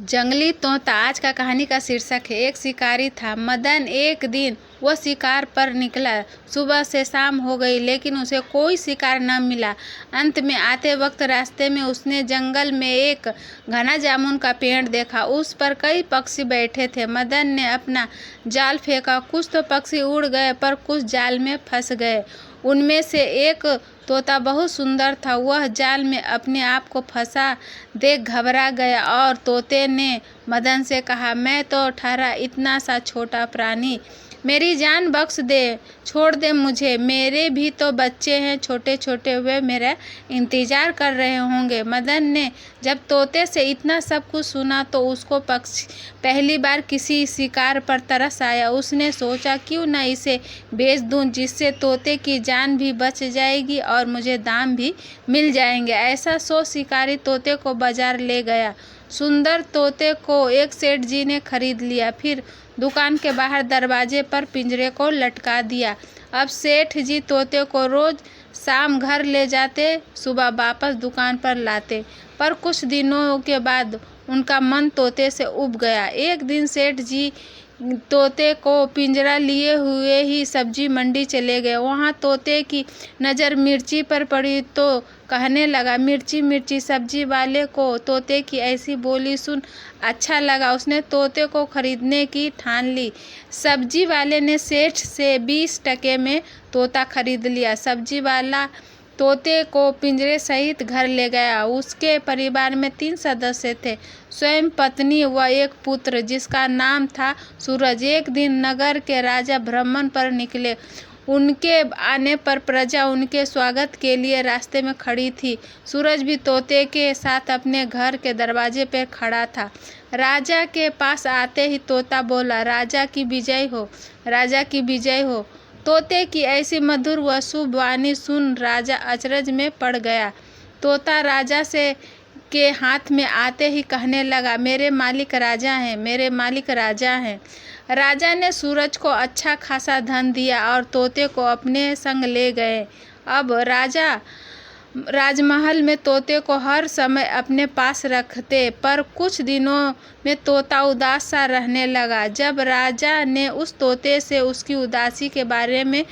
जंगली तोता आज का कहानी का शीर्षक है। एक शिकारी था। मदन एक दिन वह शिकार पर निकला। सुबह से शाम हो गई लेकिन उसे कोई शिकार न मिला। अंत में आते वक्त रास्ते में उसने जंगल में एक घना जामुन का पेड़ देखा। उस पर कई पक्षी बैठे थे। मदन ने अपना जाल फेंका। कुछ तो पक्षी उड़ गए पर कुछ जाल में फंस गए। उनमें से एक तोता बहुत सुंदर था। वह जाल में अपने आप को फंसा देख घबरा गया और तोते ने मदन से कहा, मैं तो ठहरा इतना सा छोटा प्राणी, मेरी जान बख्श दे, छोड़ दे मुझे, मेरे भी तो बच्चे हैं छोटे छोटे, वे मेरा इंतजार कर रहे होंगे। मदन ने जब तोते से इतना सब कुछ सुना तो उसको पक्षी पहली बार किसी शिकार पर तरस आया। उसने सोचा क्यों न इसे बेच दूं, जिससे तोते की जान भी बच जाएगी और मुझे दाम भी मिल जाएंगे। ऐसा सोच शिकारी तोते को बाजार ले गया। सुंदर तोते को एक सेठ जी ने खरीद लिया। फिर दुकान के बाहर दरवाजे पर पिंजरे को लटका दिया। अब सेठ जी तोते को रोज शाम घर ले जाते, सुबह वापस दुकान पर लाते। पर कुछ दिनों के बाद उनका मन तोते से उब गया। एक दिन सेठ जी तोते को पिंजरा लिए हुए ही सब्जी मंडी चले गए। वहाँ तोते की नज़र मिर्ची पर पड़ी तो कहने लगा, मिर्ची मिर्ची। सब्जी वाले को तोते की ऐसी बोली सुन अच्छा लगा। उसने तोते को खरीदने की ठान ली। सब्जी वाले ने सेठ से 20 टके में तोता खरीद लिया। सब्जी वाला तोते को पिंजरे सहित घर ले गया। उसके परिवार में 3 सदस्य थे, स्वयं पत्नी व एक पुत्र जिसका नाम था सूरज। एक दिन नगर के राजा भ्रमण पर निकले। उनके आने पर प्रजा उनके स्वागत के लिए रास्ते में खड़ी थी। सूरज भी तोते के साथ अपने घर के दरवाजे पर खड़ा था। राजा के पास आते ही तोता बोला, राजा की विजय हो, राजा की विजय हो। तोते की ऐसी मधुर व शुभ वाणी सुन राजा अचरज में पड़ गया। तोता राजा से के हाथ में आते ही कहने लगा, मेरे मालिक राजा हैं, मेरे मालिक राजा हैं। राजा ने सूरज को अच्छा खासा धन दिया और तोते को अपने संग ले गए। अब राजा राजमहल में तोते को हर समय अपने पास रखते, पर कुछ दिनों में तोता उदास सा रहने लगा। जब राजा ने उस तोते से उसकी उदासी के बारे में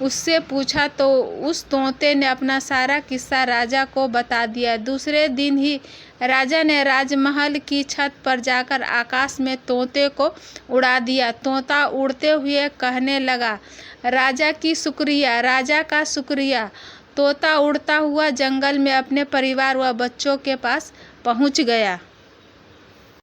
उससे पूछा तो उस तोते ने अपना सारा किस्सा राजा को बता दिया। दूसरे दिन ही राजा ने राजमहल की छत पर जाकर आकाश में तोते को उड़ा दिया। तोता उड़ते हुए कहने लगा, राजा की शुक्रिया, राजा का शुक्रिया। तोता उड़ता हुआ जंगल में अपने परिवार व बच्चों के पास पहुंच गया।